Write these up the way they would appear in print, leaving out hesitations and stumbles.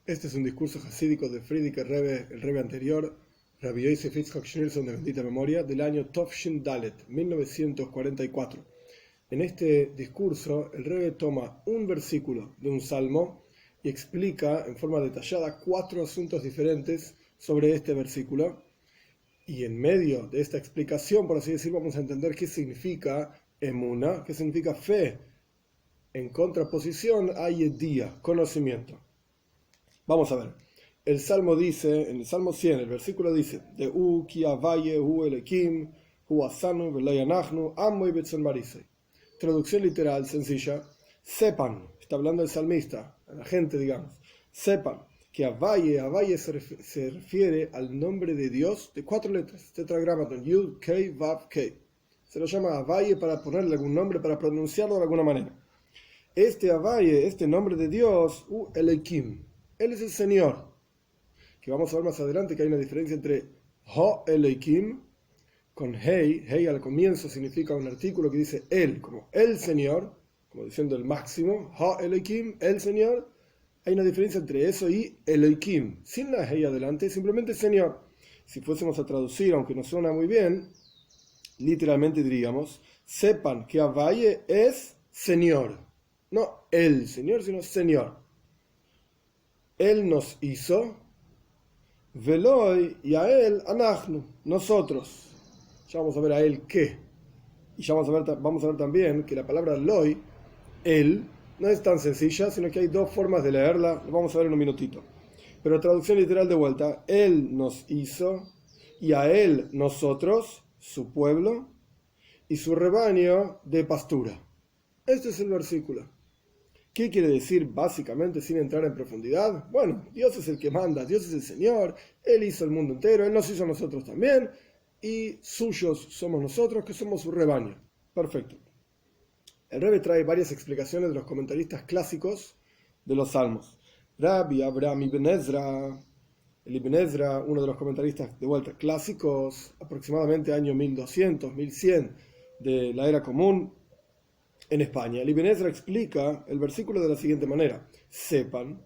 Este es un discurso hasídico de Friedrich el Rebbe anterior, Rabbi Yosef Yitzchak Schneerson de bendita memoria, del año Tovshin Dalet, 1944. En este discurso, el Rebbe toma un versículo de un salmo y explica en forma detallada 4 asuntos diferentes sobre este versículo. Y en medio de esta explicación, por así decirlo, vamos a entender qué significa emuna, qué significa fe, en contraposición a yedía, conocimiento. Vamos a ver. El Salmo dice, en el Salmo 100, el versículo dice: de ki avaye hu elekim, hu asanu velay anachnu, amoy betzon marisei. Traducción literal, sencilla. Sepan, está hablando el salmista, a la gente, digamos. Sepan que Avaye se refiere al nombre de Dios de 4 letras, tetragramaton, Yud, Kei, Vav, Kei. Se lo llama Avaye para ponerle algún nombre, para pronunciarlo de alguna manera. Este Avaye, este nombre de Dios, Elekim, Él es el Señor. Que vamos a ver más adelante que hay una diferencia entre Ho Elekim, con Hei al comienzo significa un artículo que dice Él, como el Señor, como diciendo el máximo, Ho Elekim, el Señor. Hay una diferencia entre eso y Elohim, sin la Hei adelante, simplemente Señor. Si fuésemos a traducir, aunque no suena muy bien, literalmente diríamos: sepan que Avaye es Señor. No el Señor, sino Señor. Él nos hizo, Veloy, y a Él, Anachnu, nosotros. Ya vamos a ver a Él qué. Y ya vamos a ver también que la palabra Loy, Él, no es tan sencilla, sino que hay 2 formas de leerla. Lo vamos a ver en un minutito. Pero traducción literal de vuelta: Él nos hizo, y a Él nosotros, su pueblo, y su rebaño de pastura. Este es el versículo. ¿Qué quiere decir básicamente sin entrar en profundidad? Bueno, Dios es el que manda, Dios es el Señor, Él hizo el mundo entero, Él nos hizo a nosotros también, y suyos somos nosotros, que somos su rebaño. Perfecto. El Rebbe trae varias explicaciones de los comentaristas clásicos de los Salmos. Rabbi Abraham Ibn Ezra, el Ibn Ezra, uno de los comentaristas de vuelta clásicos, aproximadamente año 1200, 1100 de la era común en España. El Ibn Ezra explica el versículo de la siguiente manera: sepan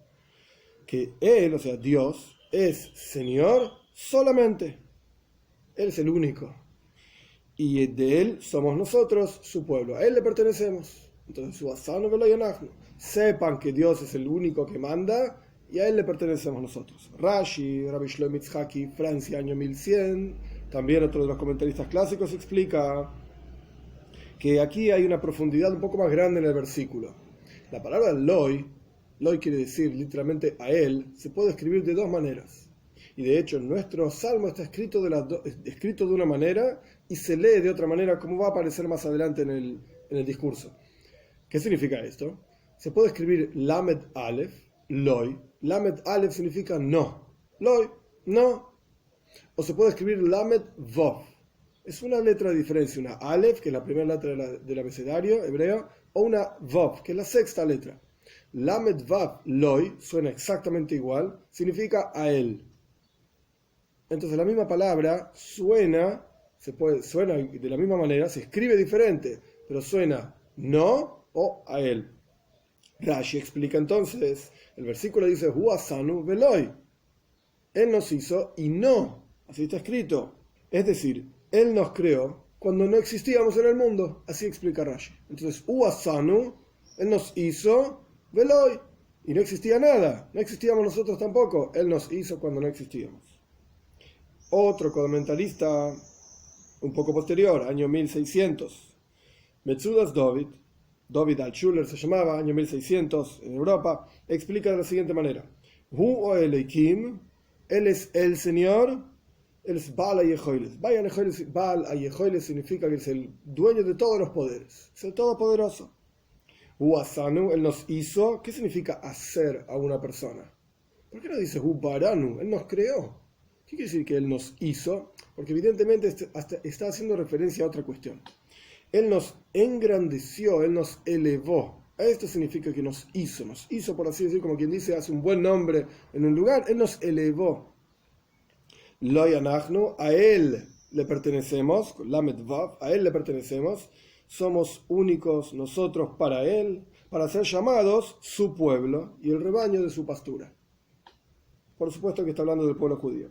que Él, o sea Dios, es Señor solamente. Él es el único. Y de Él somos nosotros, su pueblo. A Él le pertenecemos. Entonces, su asano veloyanachnu. Sepan que Dios es el único que manda y a Él le pertenecemos nosotros. Rashi, Rabbi Shlomo Yitzhaki, Francia, año 1100, también otro de los comentaristas clásicos, explica que aquí hay una profundidad un poco más grande en el versículo. La palabra Loi quiere decir literalmente a Él, se puede escribir de 2 maneras. Y de hecho, nuestro salmo está escrito de una manera y se lee de otra manera, como va a aparecer más adelante en el discurso. ¿Qué significa esto? Se puede escribir Lamed Aleph, Loi. Lamed Aleph significa no. Loi, no. O se puede escribir Lamed Vov. Es una letra de diferencia, una Aleph, que es la primera letra del abecedario hebreo, o una Vov, que es la 6ª letra. Lamed Vav Loi suena exactamente igual, significa a Él. Entonces la misma palabra suena de la misma manera, se escribe diferente, pero suena no o a Él. Rashi explica entonces, el versículo dice Hu asanu veloy. Él nos hizo y no, así está escrito. Es decir, Él nos creó cuando no existíamos en el mundo, así explica Rashi. Entonces Hu asanu, Él nos hizo veloy, y no existía nada, no existíamos nosotros tampoco. Él nos hizo cuando no existíamos. Otro comentarista un poco posterior, año 1600, Metzudas David Altshuler se llamaba, año 1600 en Europa, explica de la siguiente manera: Hu o Elohim, Él es el Señor, Él es Baal Ayehoiles. Baal Ayehoiles significa que es el dueño de todos los poderes, es el todopoderoso. Hu Asanu, Él nos hizo. ¿Qué significa hacer a una persona? ¿Por qué no dice Hu Baranu? Él nos creó. ¿Qué quiere decir que Él nos hizo? Porque evidentemente está haciendo referencia a otra cuestión. Él nos engrandeció, Él nos elevó. Esto significa que nos hizo, por así decir, como quien dice, hace un buen nombre en un lugar. Él nos elevó. Loy anachnu, a Él le pertenecemos, Lamed Vav, a Él le pertenecemos. Somos únicos nosotros para Él, para ser llamados su pueblo y el rebaño de su pastura. por supuesto que está hablando del pueblo judío.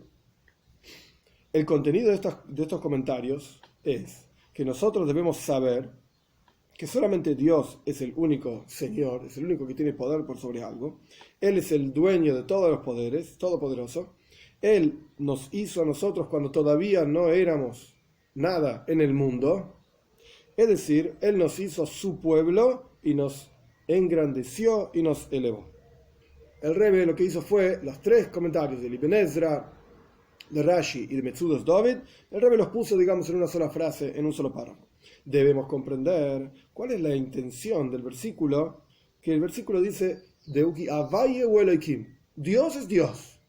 El contenido de estos comentarios es que nosotros debemos saber que solamente Dios es el único Señor, es el único que tiene poder por sobre algo. Él es el dueño de todos los poderes, todopoderoso. Él nos hizo a nosotros cuando todavía no éramos nada en el mundo. Es decir, Él nos hizo su pueblo y nos engrandeció y nos elevó. El Rebbe lo que hizo fue los tres comentarios de Ibn Ezra, de Rashi y de Metzudos David. El Rebbe los puso, digamos, en una sola frase, en un solo párrafo. Debemos comprender cuál es la intención del versículo, que el versículo dice, Deuki Avaye u Elohim. Dios es Dios.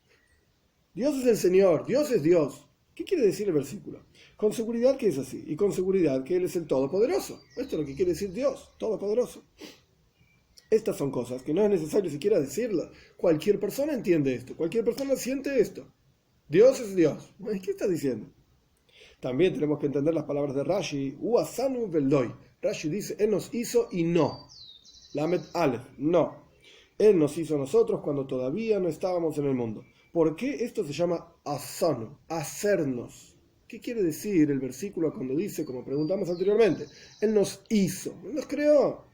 Dios es el Señor, Dios es Dios. ¿Qué quiere decir el versículo? Con seguridad que es así, y con seguridad que Él es el Todopoderoso. Esto es lo que quiere decir Dios, Todopoderoso. Estas son cosas que no es necesario siquiera decirlas. Cualquier persona entiende esto, cualquier persona siente esto. Dios es Dios. ¿Qué está diciendo? También tenemos que entender las palabras de Rashi. Uasanu veloy. Rashi dice, Él nos hizo y no. Lamed Aleph, no. Él nos hizo a nosotros cuando todavía no estábamos en el mundo. ¿Por qué esto se llama asanu? Hacernos. ¿Qué quiere decir el versículo cuando dice, como preguntamos anteriormente, Él nos hizo, Él nos creó?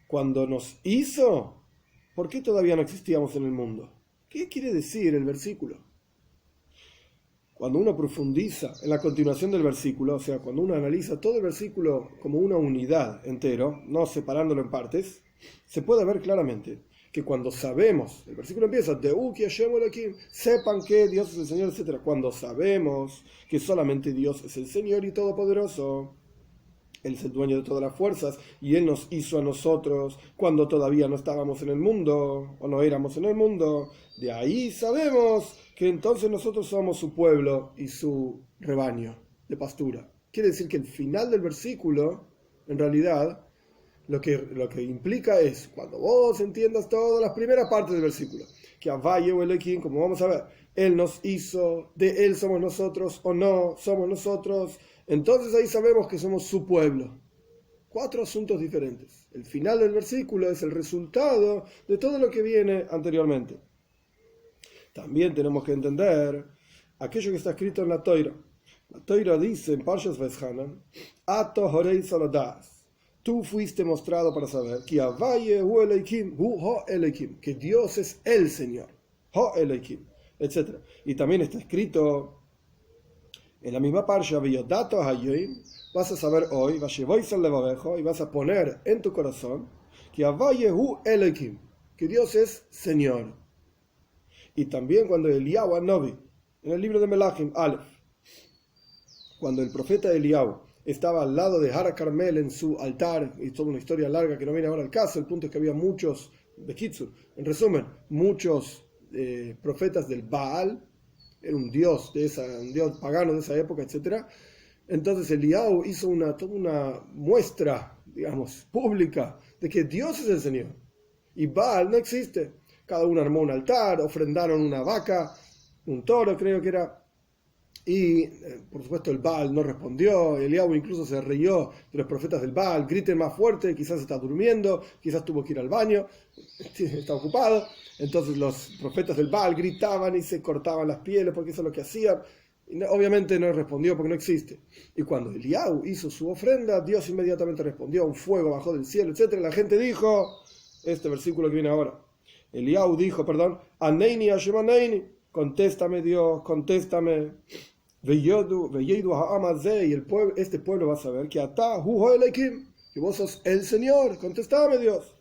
Cuando nos hizo, ¿por qué todavía no existíamos en el mundo? ¿Qué quiere decir el versículo? Cuando uno profundiza en la continuación del versículo, o sea, cuando uno analiza todo el versículo como una unidad entero, no separándolo en partes, se puede ver claramente que cuando sabemos, el versículo empieza, sepan que Dios es el Señor, etc. Cuando sabemos que solamente Dios es el Señor y Todopoderoso, Él es el dueño de todas las fuerzas y Él nos hizo a nosotros cuando todavía no estábamos en el mundo o no éramos en el mundo. De ahí sabemos que entonces nosotros somos su pueblo y su rebaño de pastura. Quiere decir que el final del versículo, en realidad, lo que implica es, cuando vos entiendas todas las primeras partes del versículo, que Avaye o Elohim, como vamos a ver, Él nos hizo, de Él somos nosotros o no somos nosotros, entonces ahí sabemos que somos su pueblo. 4 asuntos diferentes. El final del versículo es el resultado de todo lo que viene anteriormente. También tenemos que entender aquello que está escrito en la Toira. La Toira dice en Parshas Vaishanan, Ato horei salodas. Tú fuiste mostrado para saber que Avaye hu Elohim, hu ho Elohim, que Dios es el Señor, ho Elohim, etc. Y también está escrito en la misma parsha, Veyodato hayoim, vas a saber hoy, y vas a poner en tu corazón que Avaye hu Elohim, que Dios es Señor. Y también cuando Eliyahu Hanovi, en el libro de Melachim, Aleph, cuando el profeta Eliyahu estaba al lado de Har Carmel en su altar, y toda una historia larga que no viene ahora al caso, el punto es que había muchos, de Kitsur, en resumen, muchos profetas del Baal, era un dios pagano de esa época, etc. Entonces Eliyahu hizo toda una muestra, digamos, pública, de que Dios es el Señor, y Baal no existe. Cada uno armó un altar, ofrendaron una vaca, un toro creo que era, y por supuesto el Baal no respondió. Eliyahu incluso se rió de los profetas del Baal, griten más fuerte, quizás está durmiendo, quizás tuvo que ir al baño, está ocupado. Entonces los profetas del Baal gritaban y se cortaban las pieles porque eso es lo que hacían. Y obviamente no respondió porque no existe. Y cuando Eliyahu hizo su ofrenda, Dios inmediatamente respondió, un fuego bajó del cielo, etc. La gente dijo, este versículo que viene ahora, Eliyahu dijo, Aneini Hashem Aneini, contéstame Dios, contéstame. Y este pueblo va a saber que Atá hu ho Elohim, que vos sos el Señor, contéstame Dios.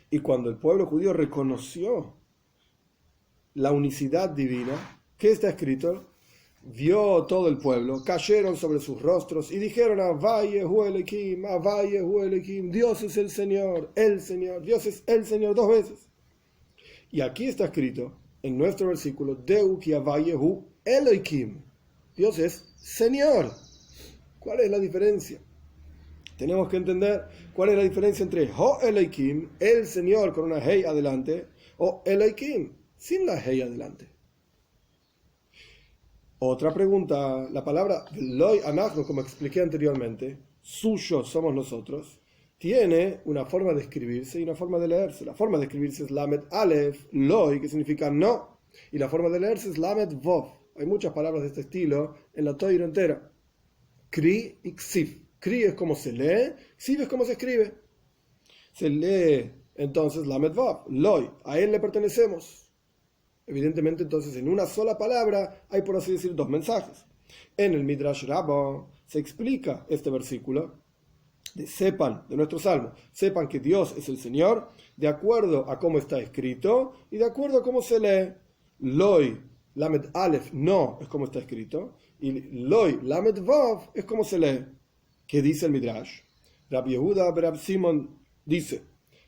Y cuando el pueblo judío reconoció la unicidad divina, ¿qué está escrito? Vio todo el pueblo, cayeron sobre sus rostros y dijeron, Avaye hu Elohim, Avaye hu Elohim, Dios es el Señor, Dios es el Señor 2 veces. Y aquí está escrito, en nuestro versículo, Deu ki Avaye hu Elohim, Dios es Señor. ¿Cuál es la diferencia? Tenemos que entender cuál es la diferencia entre Ho Elohim, el Señor con una Hei adelante, o Elohim sin la Hei adelante. Otra pregunta, la palabra Loi Anachnu, como expliqué anteriormente, suyo somos nosotros, tiene una forma de escribirse y una forma de leerse. La forma de escribirse es Lamed Aleph, Loi, que significa no, y la forma de leerse es Lamed Vov. Hay muchas palabras de este estilo en la Toira entera. Kri y Ksiv. Kri es como se lee, Ksiv es como se escribe. Se lee entonces Lamed Vov, Loi, a él le pertenecemos. Evidentemente entonces en una sola palabra hay, por así decir, dos mensajes. En el Midrash Rabbah se explica este versículo. Sepan, de nuestro salmo, sepan que Dios es el Señor, de acuerdo a cómo está escrito y de acuerdo a cómo se lee. Loi, Lamed Aleph, no, es como está escrito, y Loi, Lamed Vav, es como se lee. ¿Qué dice el Midrash? Rabbi Yehuda Berab Simon dice,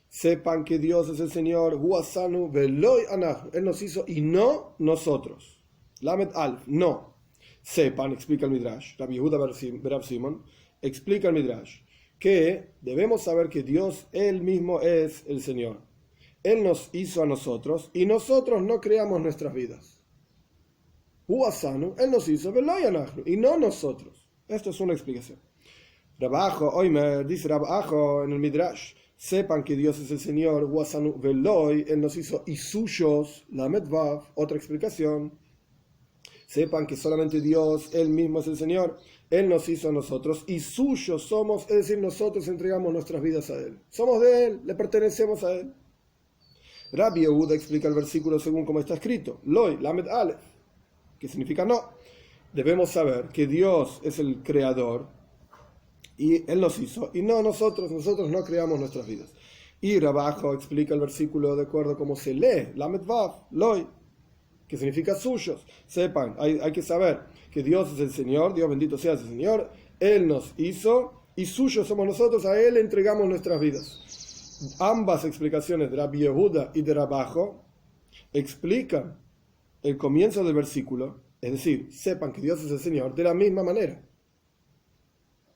sepan que Dios es el Señor, Huasanu Veloi Anach, Él nos hizo y no nosotros. Lamed Aleph, no. Sepan, explica el Midrash, Rabbi Yehuda Berab Simon, explica el Midrash, que debemos saber que Dios Él mismo es el Señor. Él nos hizo a nosotros y nosotros no creamos nuestras vidas. Huasanu, Él nos hizo, y no nosotros. Esto es una explicación. Rabajo, Oimer, dice Rabajo en el Midrash, sepan que Dios es el Señor, Huasanu Veloy, Él nos hizo y suyos, la Medvav, otra explicación. Sepan que solamente Dios, Él mismo es el Señor. Él nos hizo a nosotros y suyos somos, es decir, nosotros entregamos nuestras vidas a Él. Somos de Él, le pertenecemos a Él. Rabbi Yehuda explica el versículo según como está escrito. Loi, Lamed Aleph, que significa no. Debemos saber que Dios es el creador y Él nos hizo y no nosotros no creamos nuestras vidas. Y Rabajo explica el versículo de acuerdo a cómo se lee. Lamed Vav, Loi, que significa suyos. Sepan, hay que saber que Dios es el Señor, Dios bendito sea ese Señor, Él nos hizo y suyos somos nosotros, a Él entregamos nuestras vidas. Ambas explicaciones de Rabbi Yehuda y de Rabajo explican el comienzo del versículo, es decir, sepan que Dios es el Señor, de la misma manera.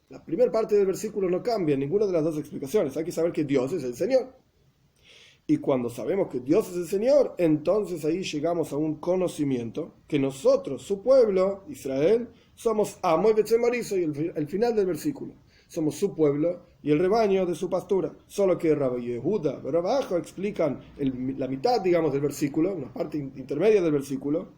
La primera parte del versículo no cambia en ninguna de las dos explicaciones, hay que saber que Dios es el Señor. Y cuando sabemos que Dios es el Señor, entonces ahí llegamos a un conocimiento que nosotros, su pueblo, Israel, somos Amo y Betzemarizo, y el final del versículo. Somos su pueblo y el rebaño de su pastura. Solo que Rabbi Yehuda y Rabajo explican la mitad, digamos, del versículo, una parte intermedia del versículo.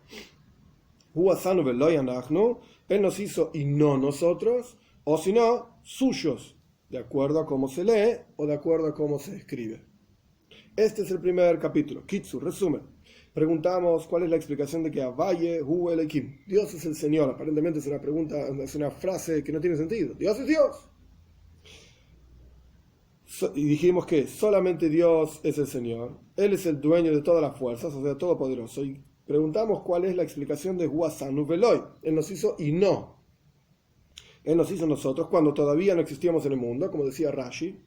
Huasanu veloy anachnu, Él nos hizo y no nosotros, o si no, suyos, de acuerdo a cómo se lee o de acuerdo a cómo se escribe. Este es el primer capítulo. Kitsu, resumen. Preguntamos cuál es la explicación de que Avaye Hu Elohim. Dios es el Señor. Aparentemente es una pregunta, es una frase que no tiene sentido. Dios es Dios. Y dijimos que solamente Dios es el Señor. Él es el dueño de todas las fuerzas, o sea, todopoderoso. Y preguntamos cuál es la explicación de Huasanu Veloy. Él nos hizo y no. Él nos hizo nosotros cuando todavía no existíamos en el mundo, como decía Rashi.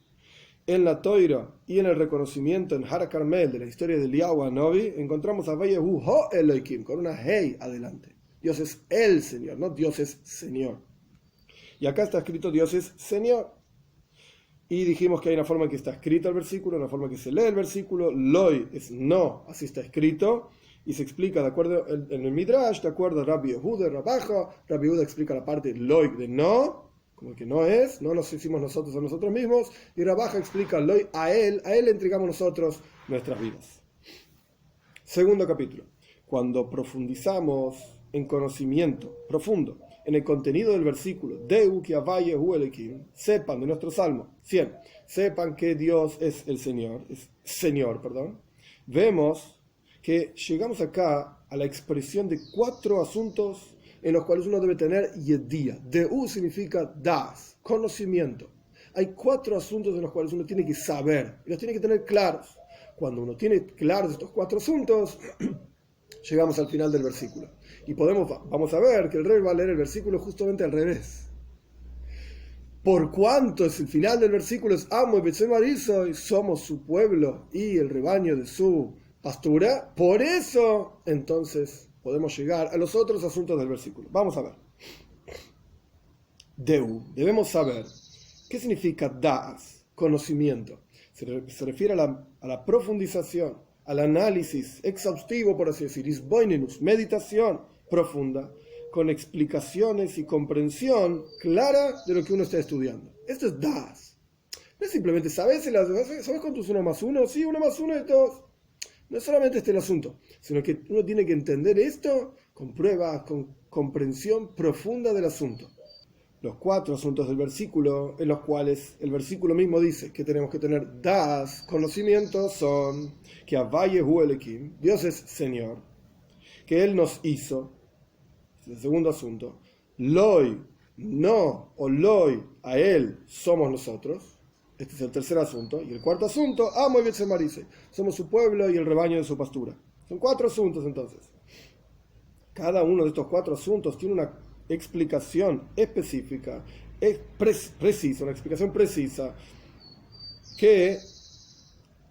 En la Toira y en el reconocimiento en Har Carmel de la historia de Eliyahu Hanovi, encontramos a Vayehu Ho Elohim con una Hei adelante. Dios es el Señor, no Dios es Señor. Y acá está escrito Dios es Señor. Y dijimos que hay una forma en que está escrito el versículo, una forma en que se lee el versículo. Loi es no, así está escrito. Y se explica de acuerdo en el Midrash, de acuerdo a Rabbi Yehuda y Rabajo. Rabbi Yehuda explica la parte Loi de no, como que no es, no nos hicimos nosotros a nosotros mismos, y Rabaja explica Loi a él entregamos nosotros nuestras vidas. Segundo capítulo. Cuando profundizamos en conocimiento profundo en el contenido del versículo, Deu ki avaye hu Elohim, sepan de nuestro salmo 100, sepan que Dios es el Señor, vemos que llegamos acá a la expresión de 4 asuntos en los cuales uno debe tener yedía. Deu significa das, conocimiento. Hay 4 asuntos en los cuales uno tiene que saber, y los tiene que tener claros. Cuando uno tiene claros estos 4 asuntos, llegamos al final del versículo. Y vamos a ver que el rey va a leer el versículo justamente al revés. Por cuanto es el final del versículo, es Amo y Betzemarizo, y somos su pueblo y el rebaño de su pastura, por eso, entonces, podemos llegar a los otros asuntos del versículo. Vamos a ver. Debemos saber qué significa das, conocimiento. Se refiere a la profundización, al análisis exhaustivo, por así decir, isboinenus, meditación profunda, con explicaciones y comprensión clara de lo que uno está estudiando. Esto es das. No es simplemente, ¿sabes cuánto es 1 más 1? Sí, 1 más 1 es 2. No solamente este el asunto, sino que uno tiene que entender esto con pruebas, con comprensión profunda del asunto. Los 4 asuntos del versículo, en los cuales el versículo mismo dice que tenemos que tener das, conocimientos, son que Avayehu Elohim, Dios es Señor, que Él nos hizo, este es el segundo asunto, Loi, no, o Loi, a Él somos nosotros, este es el tercer asunto, y el cuarto asunto, Amo y Betzemarise, somos su pueblo y el rebaño de su pastura. Son 4 asuntos entonces. Cada uno de estos 4 asuntos tiene una explicación específica, precisa, una explicación precisa, que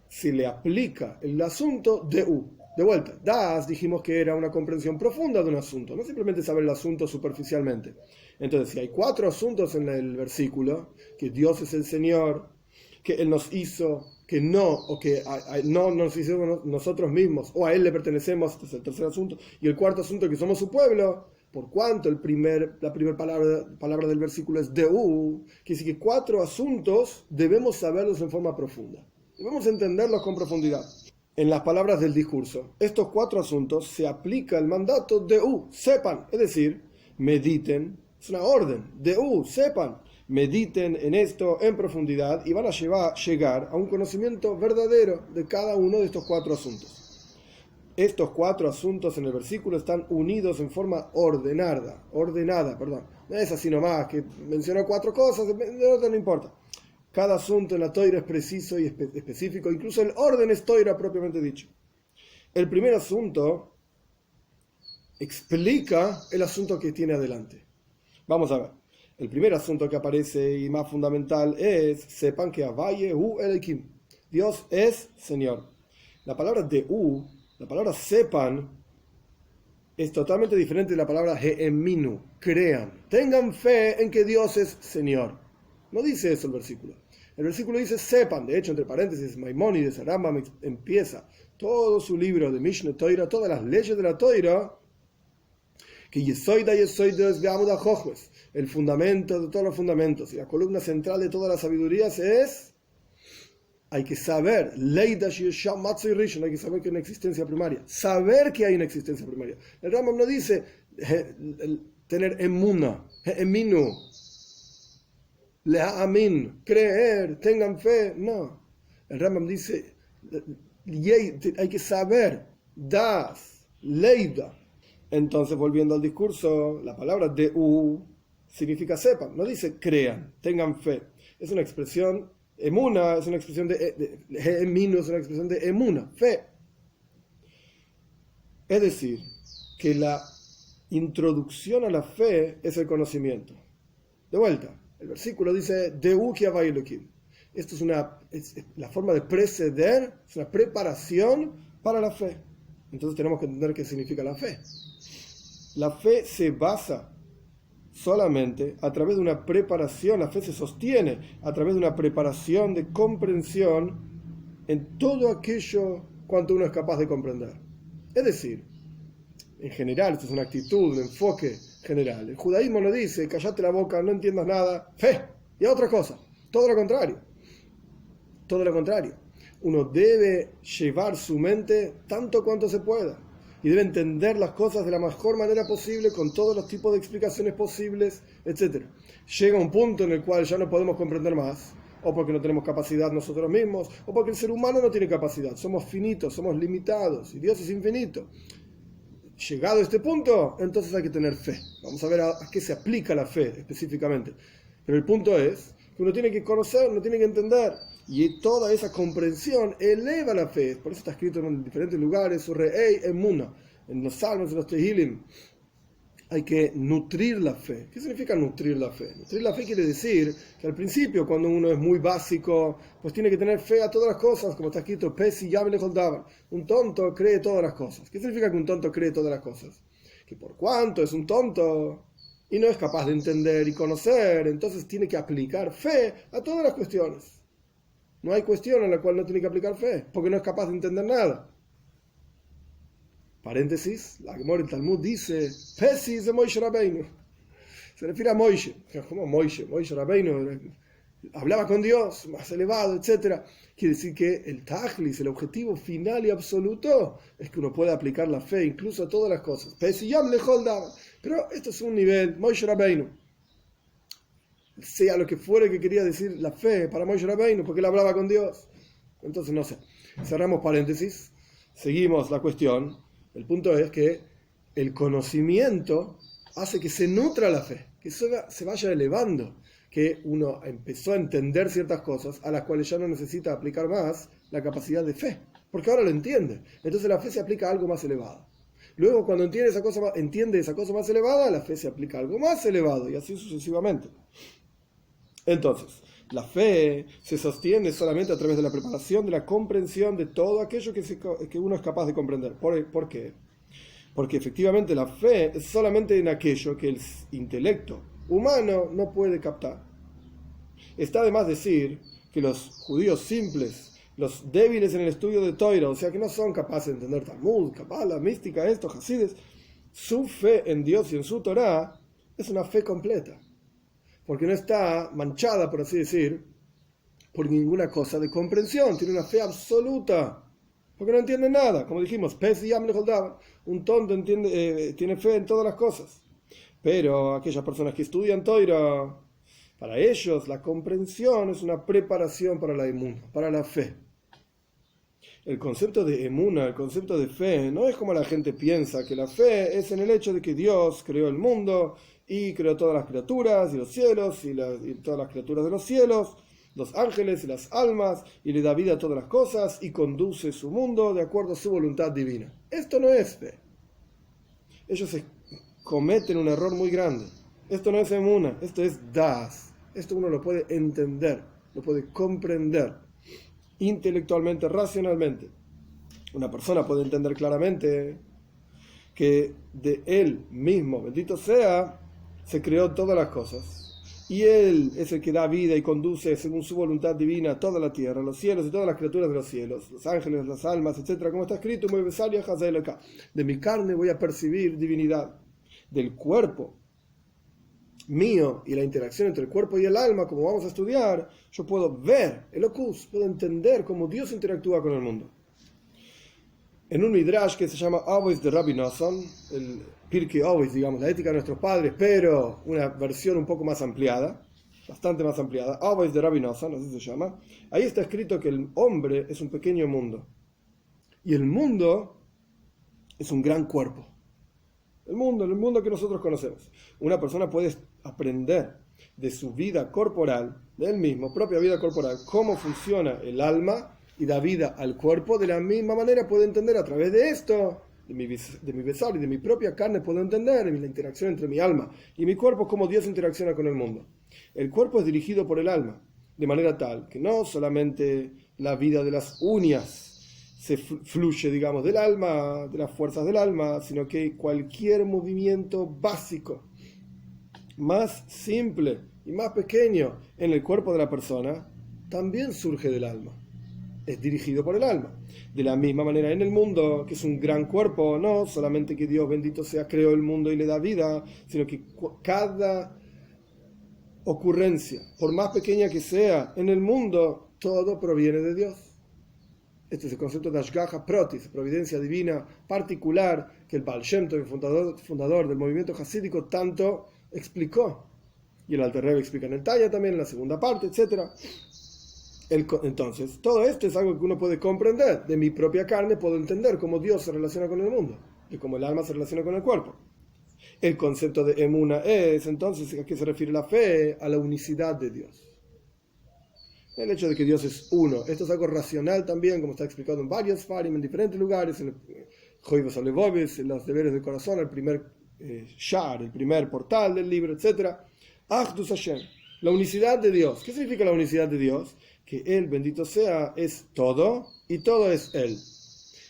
se le aplica el asunto de U. De vuelta, Das dijimos que era una comprensión profunda de un asunto, no simplemente saber el asunto superficialmente. Entonces, si hay 4 asuntos en el versículo, que Dios es el Señor, que Él nos hizo, que no, o que no nos hicimos nosotros mismos, o a Él le pertenecemos, este es el tercer asunto, y el cuarto asunto, que somos su pueblo, por cuanto la primera palabra del versículo es Deu, que dice que 4 asuntos debemos saberlos en forma profunda, debemos entenderlos con profundidad. En las palabras del discurso, estos 4 asuntos se aplica el mandato Deu, sepan, es decir, mediten, es una orden, Deu, sepan, mediten en esto en profundidad y van a llegar a un conocimiento verdadero de cada uno de estos 4 asuntos. Estos 4 asuntos en el versículo están unidos en forma ordenada, no es así nomás, que mencionó 4 cosas, de orden no importa. Cada asunto en la Toira es preciso y específico, incluso el orden es Toira propiamente dicho. El primer asunto explica el asunto que tiene adelante. Vamos a ver. El primer asunto que aparece y más fundamental es, sepan que Avayehu Elohim, Dios es Señor. La palabra Deu, la palabra sepan, es totalmente diferente de la palabra He'eminu, crean, tengan fe en que Dios es Señor. No dice eso el versículo. El versículo dice sepan, de hecho, entre paréntesis, Maimónides, Rambam empieza todo su libro de Mishneh Torah, todas las leyes de la Torah, que Yesoida es de Amuda Jochmes, el fundamento de todos los fundamentos y la columna central de todas las sabidurías es, hay que saber, hay que saber que hay una existencia primaria, saber que hay una existencia primaria. El Rambam no dice tener emuna, eminu, le'amin, creer, tengan fe, no. El Rambam dice, hay que saber, das, leida. Entonces, volviendo al discurso, la palabra Deu significa sepan, no dice crean, tengan fe. Es una expresión, emuna es una expresión emino es una expresión de emuna, fe. Es decir, que la introducción a la fe es el conocimiento. De vuelta, el versículo dice Deu ki havai Elohim. Esto es la forma de preceder, es una preparación para la fe. Entonces tenemos que entender qué significa la fe. La fe se basa solamente a través de una preparación, la fe se sostiene a través de una preparación de comprensión en todo aquello cuanto uno es capaz de comprender. Es decir, en general, esto es una actitud, un enfoque general. El judaísmo no dice, callate la boca, no entiendas nada, fe, y a otra cosa. Todo lo contrario. Todo lo contrario. Uno debe llevar su mente tanto cuanto se pueda. Y debe entender las cosas de la mejor manera posible, con todos los tipos de explicaciones posibles, etc. Llega un punto en el cual ya no podemos comprender más, o porque no tenemos capacidad nosotros mismos, o porque el ser humano no tiene capacidad. Somos finitos, somos limitados, y Dios es infinito. Llegado a este punto, entonces hay que tener fe. Vamos a ver a qué se aplica la fe específicamente. Pero el punto es que uno tiene que conocer, uno tiene que entender. Y toda esa comprensión eleva la fe. Por eso está escrito en diferentes lugares, sobre Emuna, en los Salmos, en los Tehilim. Hay que nutrir la fe. ¿Qué significa nutrir la fe? Nutrir la fe quiere decir que al principio, cuando uno es muy básico, pues tiene que tener fe a todas las cosas, como está escrito, Pesi Yable Holdaban. Un tonto cree todas las cosas. ¿Qué significa que un tonto cree todas las cosas? Que por cuanto es un tonto y no es capaz de entender y conocer, entonces tiene que aplicar fe a todas las cuestiones. No hay cuestión en la cual no tiene que aplicar fe, porque no es capaz de entender nada. Paréntesis, la Gemara, el Talmud dice, Pesis de Moishe Rabbeinu. Se refiere a Moishe. ¿Cómo Moishe? Moishe Rabbeinu hablaba con Dios, más elevado, etcétera. Quiere decir que el tajlis, el objetivo final y absoluto, es que uno puede aplicar la fe incluso a todas las cosas. Pero esto es un nivel, Moshe Rabbeinu, sea lo que fuera que quería decir la fe para Moshe Rabbeinu, porque él hablaba con Dios. Entonces, no sé. Cerramos paréntesis, seguimos la cuestión. El punto es que el conocimiento hace que se nutra la fe, que se vaya elevando, que uno empezó a entender ciertas cosas a las cuales ya no necesita aplicar más la capacidad de fe, porque ahora lo entiende. Entonces la fe se aplica a algo más elevado. Luego, cuando entiende esa cosa más elevada, la fe se aplica a algo más elevado, y así sucesivamente. Entonces, la fe se sostiene solamente a través de la preparación, de la comprensión de todo aquello que uno es capaz de comprender. ¿Por qué? Porque efectivamente la fe es solamente en aquello que el intelecto humano no puede captar. Está de más decir que los judíos simples, los débiles en el estudio de Torah, o sea que no son capaces de entender Talmud, Kabbalah, mística, Hasides, su fe en Dios y en su Torah es una fe completa, porque no está manchada, por así decir, por ninguna cosa de comprensión, tiene una fe absoluta, porque no entiende nada. Como dijimos, un tonto tiene fe en todas las cosas. Pero aquellas personas que estudian Torah, para ellos la comprensión es una preparación para la emuna, para la fe. El concepto de emuna, el concepto de fe, no es como la gente piensa, que la fe es en el hecho de que Dios creó el mundo y creó todas las criaturas y los cielos y todas las criaturas de los cielos, los ángeles y las almas, y le da vida a todas las cosas y conduce su mundo de acuerdo a su voluntad divina. Esto no es fe. Ellos cometen un error muy grande. Esto no es emuna, esto es das. Esto uno lo puede entender, lo puede comprender intelectualmente, racionalmente. Una persona puede entender claramente que de él mismo, bendito sea, se creó todas las cosas. Y él es el que da vida y conduce según su voluntad divina toda la tierra, los cielos y todas las criaturas de los cielos, los ángeles, las almas, etcétera. Como está escrito, de mi carne voy a percibir divinidad. Del cuerpo mío y la interacción entre el cuerpo y el alma, como vamos a estudiar, yo puedo ver el ocus, puedo entender cómo Dios interactúa con el mundo. En un midrash que se llama Avos de Rabbi Nosson, el Pirkei Avos, digamos, la ética de nuestros padres, pero una versión un poco más ampliada, bastante más ampliada, Avos de Rabbi Nosson, así se llama, ahí está escrito que el hombre es un pequeño mundo y el mundo es un gran cuerpo. El mundo que nosotros conocemos. Una persona puede aprender de su vida corporal, de él mismo, propia vida corporal, cómo funciona el alma y da vida al cuerpo. De la misma manera puede entender a través de esto, de mi besar y de mi propia carne, puedo entender la interacción entre mi alma y mi cuerpo, cómo Dios interacciona con el mundo. El cuerpo es dirigido por el alma, de manera tal que no solamente la vida de las uñas se fluye, digamos, del alma, de las fuerzas del alma, sino que cualquier movimiento básico, más simple y más pequeño en el cuerpo de la persona, también surge del alma. Es dirigido por el alma. De la misma manera en el mundo, que es un gran cuerpo, no solamente que Dios bendito sea creó el mundo y le da vida, sino que cada ocurrencia, por más pequeña que sea en el mundo, todo proviene de Dios. Este es el concepto de Ashgaha Protis, providencia divina particular, que el Baal Shem Tov, el fundador del movimiento hasídico, tanto explicó. Y el Alter Rebbe explica en el Tanya también, en la segunda parte, etc. Entonces, todo esto es algo que uno puede comprender. De mi propia carne puedo entender cómo Dios se relaciona con el mundo y cómo el alma se relaciona con el cuerpo. El concepto de emuna es, entonces, ¿a qué se refiere la fe? A la unicidad de Dios. El hecho de que Dios es uno. Esto es algo racional también, como está explicado en varios farim, en diferentes lugares, en Joivos Alevoves, en los deberes del corazón, el primer shar, el primer portal del libro, etc. Achdus Hashem, la unicidad de Dios. ¿Qué significa la unicidad de Dios? Que Él, bendito sea, es todo y todo es Él.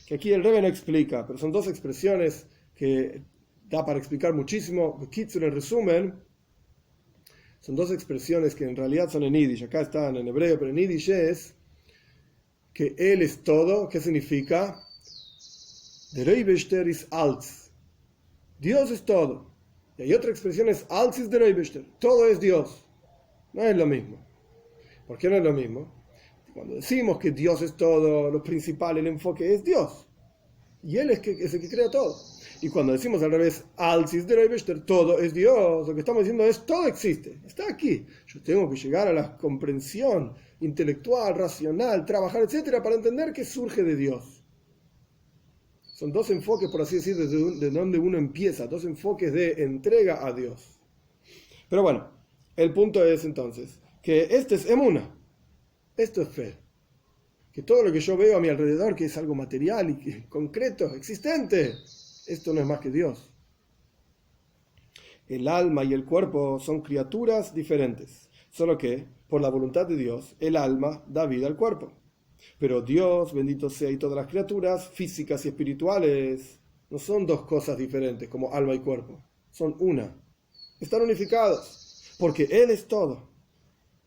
Que aquí el Rebbe no explica, pero son dos expresiones que da para explicar muchísimo. En resumen, son dos expresiones que en realidad son en Yiddish. Acá están en hebreo, pero en Yiddish es que Él es todo. ¿Qué significa? Der Eibishter ist alles. Dios es todo. Y hay otra expresión, es alles ist der Eibishter. Todo es Dios. No es lo mismo. ¿Por qué no es lo mismo? Cuando decimos que Dios es todo, lo principal, el enfoque es Dios. Y Él es el que crea todo. Y cuando decimos al revés, todo es Dios, lo que estamos diciendo es todo existe, está aquí. Yo tengo que llegar a la comprensión intelectual, racional, trabajar, etcétera, para entender que surge de Dios. Son dos enfoques, por así decir, de donde uno empieza, dos enfoques de entrega a Dios. Pero bueno, el punto es entonces que este es emuna, esto es fe. Que todo lo que yo veo a mi alrededor, que es algo material y concreto, existente, esto no es más que Dios. El alma y el cuerpo son criaturas diferentes, solo que, por la voluntad de Dios, el alma da vida al cuerpo. Pero Dios, bendito sea, y todas las criaturas físicas y espirituales no son dos cosas diferentes como alma y cuerpo, son una. Están unificados, porque Él es todo.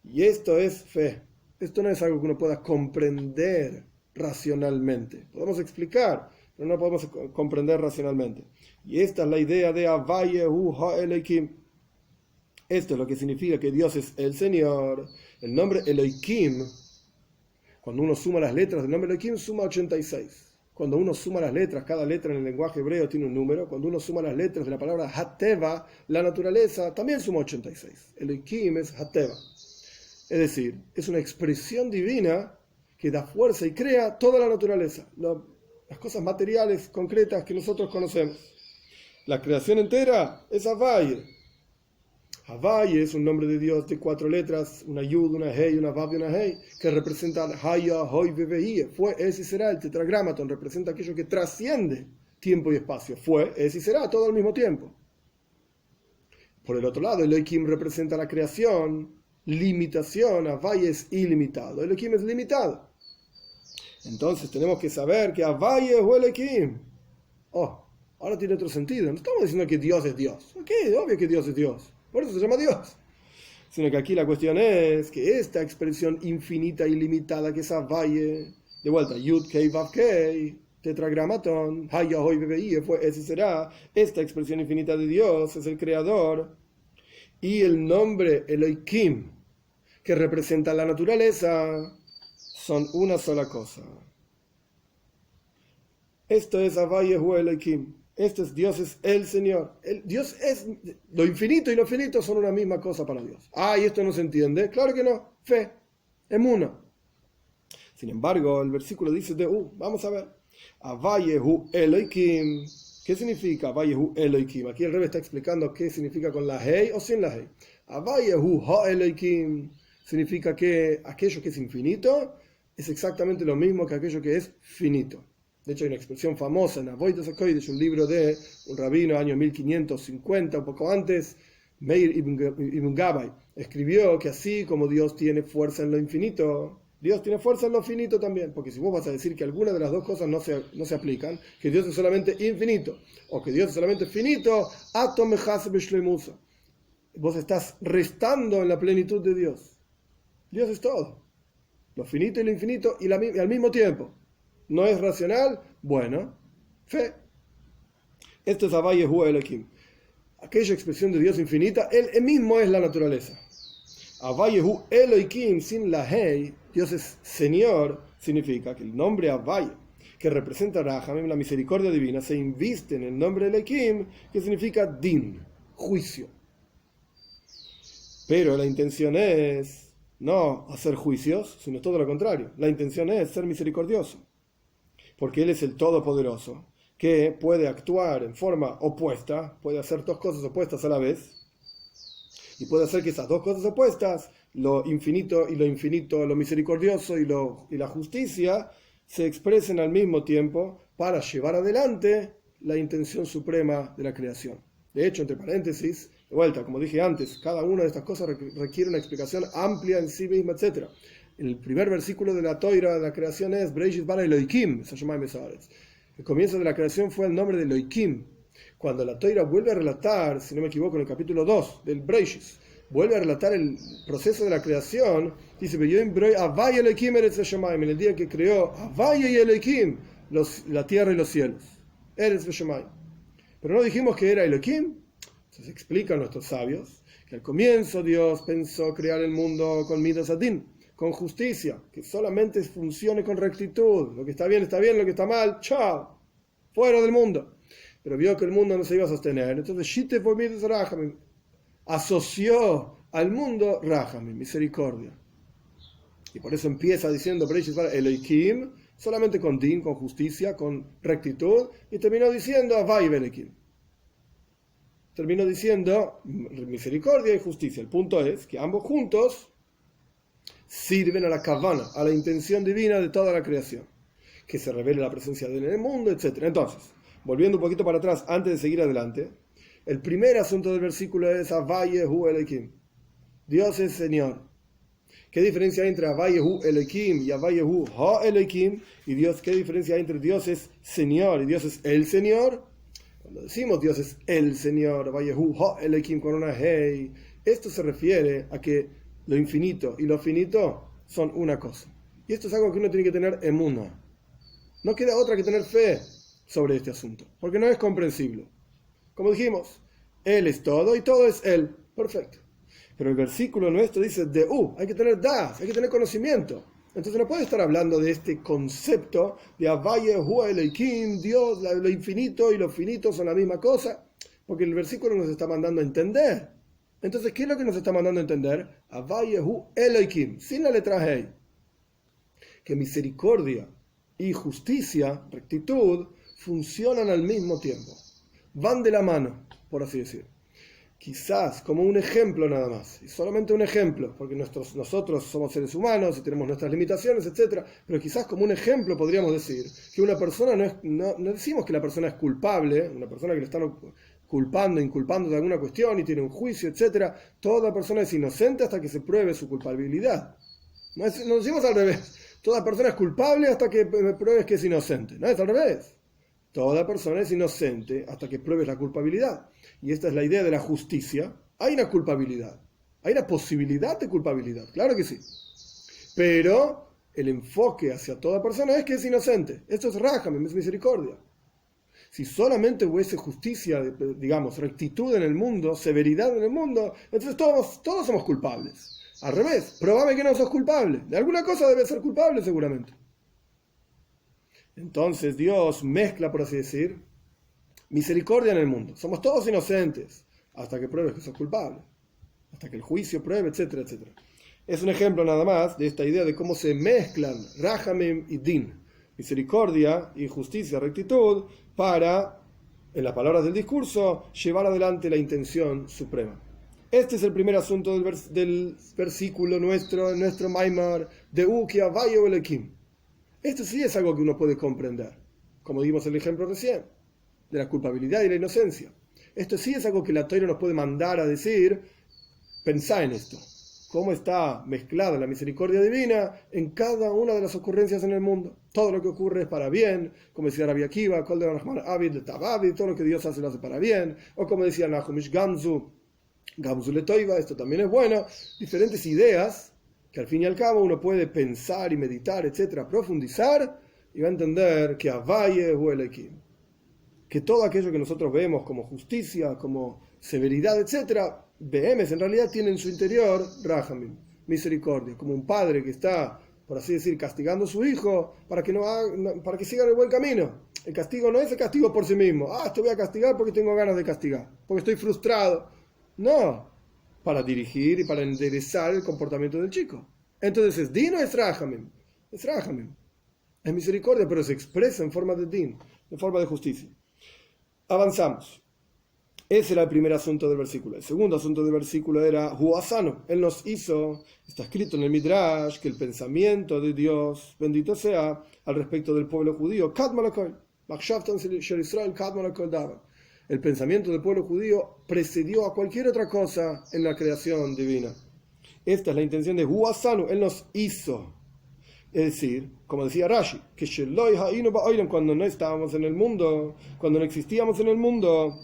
Y esto es fe. Esto no es algo que uno pueda comprender racionalmente. Podemos explicar, pero no podemos comprender racionalmente. Y esta es la idea de Havayehu Ha-Elohim. Esto es lo que significa que Dios es el Señor. El nombre Elohim, cuando uno suma las letras del nombre Elohim, suma 86. Cuando uno suma las letras, cada letra en el lenguaje hebreo tiene un número. Cuando uno suma las letras de la palabra Hateva, la naturaleza, también suma 86. Elohim es Hateva. Es decir, es una expresión divina que da fuerza y crea toda la naturaleza, las cosas materiales, concretas que nosotros conocemos. La creación entera es Havaye. Havaye es un nombre de Dios de 4 letras, una Yud, una Hei, una Vav y una Hei, que representan Haya, Hoi, Vevehie. Fue, es y será. El tetragramaton representa aquello que trasciende tiempo y espacio. Fue, es y será, todo al mismo tiempo. Por el otro lado, Elohim representa la creación, limitación. Havaye es ilimitado, Elohim es limitado. Entonces tenemos que saber que Havaye es Elohim. Ahora tiene otro sentido. No estamos diciendo que Dios es Dios. Ok, obvio que Dios es Dios. Por eso se llama Dios. Sino que aquí la cuestión es que esta expresión infinita y limitada que es Havaye, de vuelta, Yud, Kei, Vav, Kei, tetragramaton, Haya, Hoi, Vevehie, fue, ese será, esta expresión infinita de Dios es el creador. Y el nombre Elohim, que representa la naturaleza, son una sola cosa. Esto es Havayehu Elohim. Esto es Dios, es el Señor. Dios es lo infinito y lo finito son una misma cosa para Dios. ¿Y esto no se entiende? Claro que no. Fe, emuna. Sin embargo, el versículo dice vamos a ver. Havayehu Elohim. ¿Qué significa Havayehu Elohim? Aquí el Rebbe está explicando qué significa con la Hei o sin la Hei. Havayehu Ha-Elohim significa que aquello que es infinito es exactamente lo mismo que aquello que es finito. De hecho, hay una expresión famosa en Avodas HaKodesh, un libro de un rabino, año 1550, un poco antes, Meir Ibn Gabbai, escribió que así como Dios tiene fuerza en lo infinito, Dios tiene fuerza en lo finito también. Porque si vos vas a decir que alguna de las dos cosas no se aplican, que Dios es solamente infinito, o que Dios es solamente finito, vos estás restando en la plenitud de Dios. Dios es todo. Lo finito y lo infinito y al mismo tiempo. ¿No es racional? Bueno, fe. Esto es Havayehu Elohim. Aquella expresión de Dios infinita, Él mismo es la naturaleza. Havayehu Elohim sin la Hei, Dios es Señor, significa que el nombre Havaye, que representa Rahamim, la misericordia divina, se inviste en el nombre Elohim, que significa Din, juicio. Pero la intención es no hacer juicios, sino todo lo contrario. La intención es ser misericordioso. Porque Él es el Todopoderoso, que puede actuar en forma opuesta, puede hacer dos cosas opuestas a la vez, y puede hacer que esas dos cosas opuestas, lo infinito, lo misericordioso y la justicia, se expresen al mismo tiempo para llevar adelante la intención suprema de la creación. De hecho, entre paréntesis, de vuelta, como dije antes, cada una de estas cosas requiere una explicación amplia en sí misma, etc. El primer versículo de la Toira de la creación es Breishit bara Elohim. El comienzo de la creación fue el nombre de Elohim. Cuando la Toira vuelve a relatar, si no me equivoco, en el capítulo 2 del Breishit, vuelve a relatar el proceso de la creación, dice: en el día que creó Havaya y Elohim, la tierra y los cielos. Pero no dijimos que era Elohim. Entonces explican nuestros sabios que al comienzo Dios pensó crear el mundo con Midas Adin, con justicia, que solamente funcione con rectitud. Lo que está bien, lo que está mal, chao, fuera del mundo. Pero vio que el mundo no se iba a sostener, entonces Shite por mí asoció al mundo Rahamim, misericordia. Y por eso empieza diciendo Elohim, solamente con din, con justicia, con rectitud, y terminó diciendo Avay Elohim. Terminó diciendo misericordia y justicia. El punto es que ambos juntos sirven a la kavana, a la intención divina de toda la creación, que se revele la presencia de él en el mundo, etc. Entonces, volviendo un poquito para atrás, antes de seguir adelante, el primer asunto del versículo es Avayehu Elohim. Dios es Señor. ¿Qué diferencia hay entre Avayehu Elohim y Avayehu Ha Elohim? Y Dios, ¿qué diferencia hay entre Dios es Señor y Dios es el Señor? Cuando decimos Dios es el Señor, Avayehu Ha Elohim con una Hei, esto se refiere a que lo infinito y lo finito son una cosa. Y esto es algo que uno tiene que tener emunah. No queda otra que tener fe sobre este asunto, porque no es comprensible. Como dijimos, Él es todo y todo es Él. Perfecto. Pero el versículo nuestro dice hay que tener das, hay que tener conocimiento. Entonces no puede estar hablando de este concepto de Avayehu Elohim, Dios, lo infinito y lo finito son la misma cosa, porque el versículo nos está mandando a entender. Entonces, ¿qué es lo que nos está mandando a entender? Avayehu Elohim, sin la letra Hei. Que misericordia y justicia, rectitud, funcionan al mismo tiempo. Van de la mano, por así decir. Quizás como un ejemplo nada más, y solamente un ejemplo, porque nosotros somos seres humanos y tenemos nuestras limitaciones, etc. Pero quizás como un ejemplo podríamos decir que una persona no decimos que la persona es culpable, una persona que le están inculpando de alguna cuestión y tiene un juicio, etc. Toda persona es inocente hasta que se pruebe su culpabilidad. No decimos al revés. Toda persona es culpable hasta que pruebes que es inocente. No es al revés. Toda persona es inocente hasta que pruebes la culpabilidad. Y esta es la idea de la justicia. Hay una culpabilidad. Hay una posibilidad de culpabilidad. Claro que sí. Pero el enfoque hacia toda persona es que es inocente. Esto es Rahamim, es misericordia. Si solamente hubiese justicia, digamos, rectitud en el mundo, severidad en el mundo, entonces todos somos culpables. Al revés, probame que no sos culpable. De alguna cosa debes ser culpable seguramente. Entonces Dios mezcla, por así decir, misericordia en el mundo. Somos todos inocentes hasta que pruebes que sos culpable. Hasta que el juicio pruebe, etcétera, etcétera. Es un ejemplo nada más de esta idea de cómo se mezclan Rahamim y Din. Misericordia y justicia, rectitud, para, en las palabras del discurso, llevar adelante la intención suprema. Este es el primer asunto del versículo nuestro Maimar, de Uki Avayehu Elohim. Esto sí es algo que uno puede comprender, como dimos el ejemplo recién, de la culpabilidad y la inocencia. Esto sí es algo que la Torá nos puede mandar a decir, pensá en esto. Cómo está mezclada la misericordia divina en cada una de las ocurrencias en el mundo. Todo lo que ocurre es para bien, como decía Rabbi Akiva, todo lo que Dios hace lo hace para bien, o como decía Nahumish Gamzu Letoiva, esto también es bueno. Diferentes ideas que al fin y al cabo uno puede pensar y meditar, etcétera, profundizar, y va a entender que Avayehu Elohim, que todo aquello que nosotros vemos como justicia, como severidad, etcétera, BMs en realidad tiene en su interior Rahamim, misericordia, como un padre que está, por así decir, castigando a su hijo para que para que siga en el buen camino. El castigo no es el castigo por sí mismo. Te voy a castigar porque tengo ganas de castigar, porque estoy frustrado. No, para dirigir y para enderezar el comportamiento del chico. Entonces es Din o es Rahamim. Es Rahamim. Es misericordia, pero se expresa en forma de Din, en forma de justicia. Avanzamos. Ese era el primer asunto del versículo. El segundo asunto del versículo era Huasano. Él nos hizo, está escrito en el Midrash, que el pensamiento de Dios, bendito sea, al respecto del pueblo judío, el pensamiento del pueblo judío precedió a cualquier otra cosa en la creación divina. Esta es la intención de Huasano. Él nos hizo. Es decir, como decía Rashi, que cuando no estábamos en el mundo, cuando no existíamos en el mundo,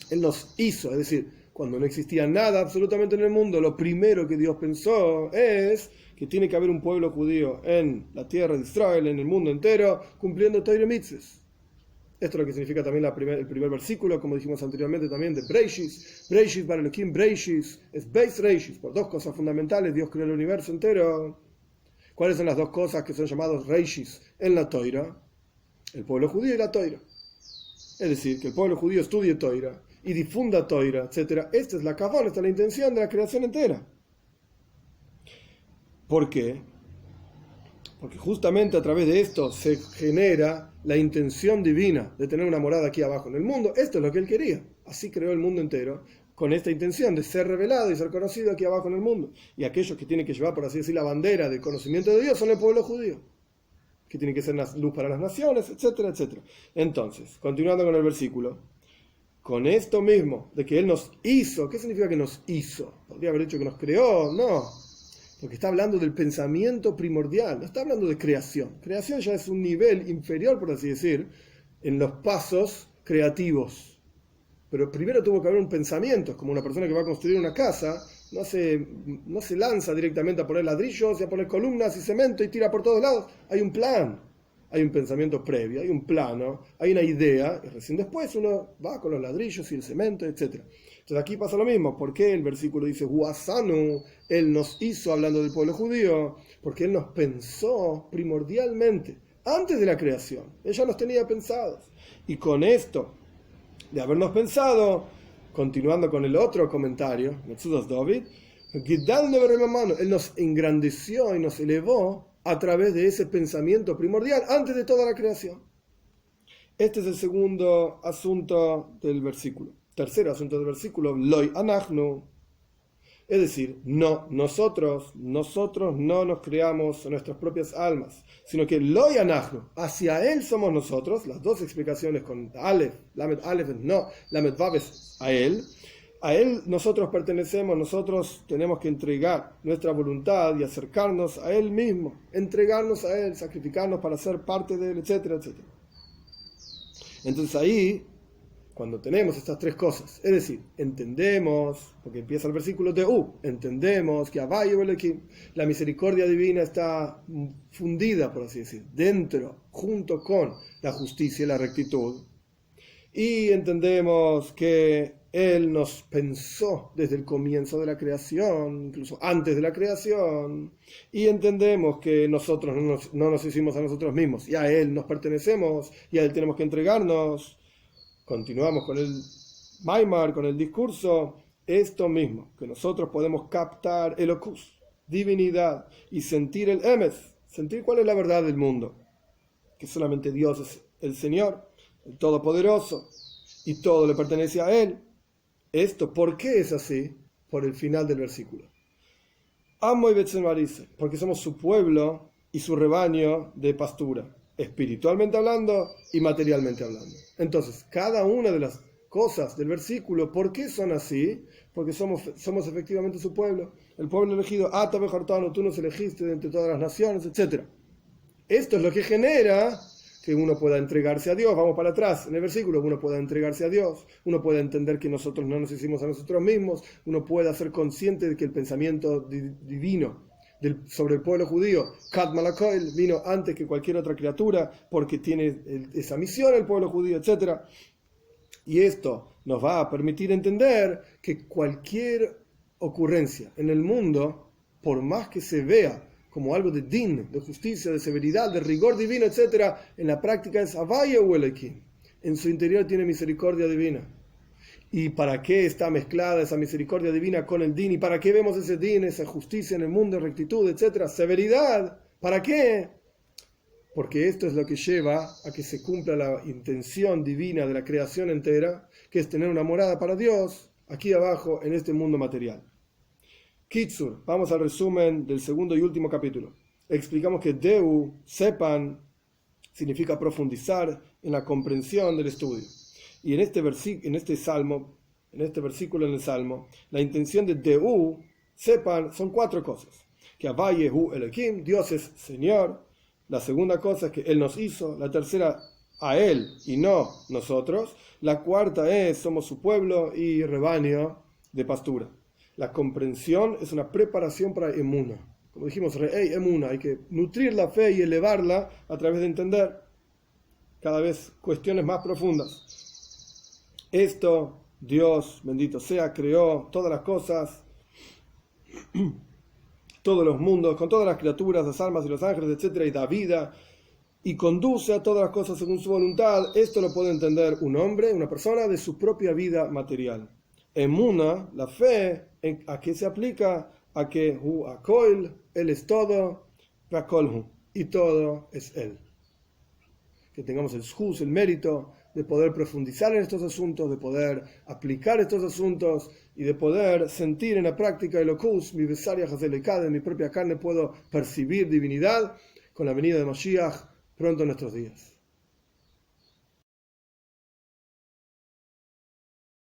Él nos hizo. Es decir, cuando no existía nada absolutamente en el mundo, lo primero que Dios pensó es que tiene que haber un pueblo judío en la tierra de Israel, en el mundo entero, cumpliendo Torah y mitzvos. Esto es lo que significa también el primer versículo, como dijimos anteriormente también, de Breishis, Bar Elohim, Breishis, es Beis Reishis. Por dos cosas fundamentales, Dios creó el universo entero. ¿Cuáles son las dos cosas que son llamados reishis en la Toira? El pueblo judío y la Toira. Es decir, que el pueblo judío estudie Toira y difunda Toira, etc. Esta es la kavana, esta es la intención de la creación entera. ¿Por qué? Porque justamente a través de esto se genera la intención divina de tener una morada aquí abajo en el mundo. Esto es lo que él quería. Así creó el mundo entero, con esta intención de ser revelado y ser conocido aquí abajo en el mundo. Y aquellos que tienen que llevar, por así decir, la bandera del conocimiento de Dios son el pueblo judío, que tiene que ser luz para las naciones, etcétera, etcétera. Entonces, continuando con el versículo, con esto mismo, de que Él nos hizo, ¿qué significa que nos hizo? ¿Podría haber dicho que nos creó? No, porque está hablando del pensamiento primordial, no está hablando de creación. Creación ya es un nivel inferior, por así decir, en los pasos creativos. Pero primero tuvo que haber un pensamiento, es como una persona que va a construir una casa, no se lanza directamente a poner ladrillos y a poner columnas y cemento y tira por todos lados. Hay un plan, hay un pensamiento previo, hay un plano, hay una idea, y recién después uno va con los ladrillos y el cemento, etc. Entonces aquí pasa lo mismo. ¿Por qué el versículo dice Huasanu? Él nos hizo, hablando del pueblo judío, porque Él nos pensó primordialmente, antes de la creación. Él ya nos tenía pensados. Y con esto de habernos pensado, continuando con el otro comentario, Metzudas David, Él nos engrandeció y nos elevó a través de ese pensamiento primordial antes de toda la creación. Este es el segundo asunto del versículo. Tercer asunto del versículo, Loi Anachnu. Es decir, nosotros no nos creamos a nuestras propias almas, sino que Loi Anachnu, hacia Él somos nosotros. Las dos explicaciones con Aleph, Lamed Aleph es no, Lamed Vav es a Él. A Él nosotros pertenecemos, nosotros tenemos que entregar nuestra voluntad y acercarnos a Él mismo, entregarnos a Él, sacrificarnos para ser parte de Él, etcétera, etcétera. Entonces ahí, cuando tenemos estas tres cosas, es decir, entendemos, porque empieza el versículo de entendemos que la misericordia divina está fundida, por así decir, dentro, junto con la justicia y la rectitud, y entendemos que Él nos pensó desde el comienzo de la creación, incluso antes de la creación, y entendemos que nosotros no nos hicimos a nosotros mismos, y a Él nos pertenecemos, y a Él tenemos que entregarnos. Continuamos con el Maimar, con el discurso, esto mismo, que nosotros podemos captar el Elokus, divinidad, y sentir el Emes, sentir cuál es la verdad del mundo, que solamente Dios es el Señor, el Todopoderoso, y todo le pertenece a Él. Esto, ¿por qué es así? Por el final del versículo. Amo y Betzemarice, porque somos su pueblo y su rebaño de pastura, espiritualmente hablando y materialmente hablando. Entonces, cada una de las cosas del versículo, ¿por qué son así? Porque somos efectivamente su pueblo, el pueblo elegido. Ata Bejortano, tú nos elegiste de entre todas las naciones, etc. Esto es lo que genera que uno pueda entregarse a Dios. Vamos para atrás en el versículo, uno pueda entregarse a Dios, uno pueda entender que nosotros no nos hicimos a nosotros mismos, uno pueda ser consciente de que el pensamiento divino sobre el pueblo judío, Kat Malakoil, vino antes que cualquier otra criatura, porque tiene esa misión el pueblo judío, etc. Y esto nos va a permitir entender que cualquier ocurrencia en el mundo, por más que se vea como algo de din, de justicia, de severidad, de rigor divino, etc., en la práctica es Havaya Uelekim. En su interior tiene misericordia divina. ¿Y para qué está mezclada esa misericordia divina con el din? ¿Y para qué vemos ese din, esa justicia en el mundo, rectitud, etcétera? Severidad. ¿Para qué? Porque esto es lo que lleva a que se cumpla la intención divina de la creación entera, que es tener una morada para Dios aquí abajo en este mundo material. Kitsur, vamos al resumen del segundo y último capítulo. Explicamos que Deu, sepan, significa profundizar en la comprensión del estudio. Y en este versículo en el Salmo, la intención de Deu, sepan, son cuatro cosas. Que Avaye Hu Elohim, Dios es Señor. La segunda cosa es que Él nos hizo. La tercera, a Él y no nosotros. La cuarta es, somos su pueblo y rebaño de pastura. La comprensión es una preparación para Emuna. Como dijimos, Re'ei Emuna, hay que nutrir la fe y elevarla a través de entender cada vez cuestiones más profundas. Esto, Dios, bendito sea, creó todas las cosas todos los mundos, con todas las criaturas, las almas y los ángeles, etcétera, y da vida y conduce a todas las cosas según su voluntad. Esto lo puede entender un hombre, una persona, de su propia vida material. Emuna, la fe, ¿a qué se aplica? A que hu akoil, él es todo, vakolhu, y todo es él. Que tengamos el shus, el mérito de poder profundizar en estos asuntos, de poder aplicar estos asuntos y de poder sentir en la práctica el okus, mi besaria hazelekad, en mi propia carne puedo percibir divinidad con la venida de Mashiach pronto en nuestros días.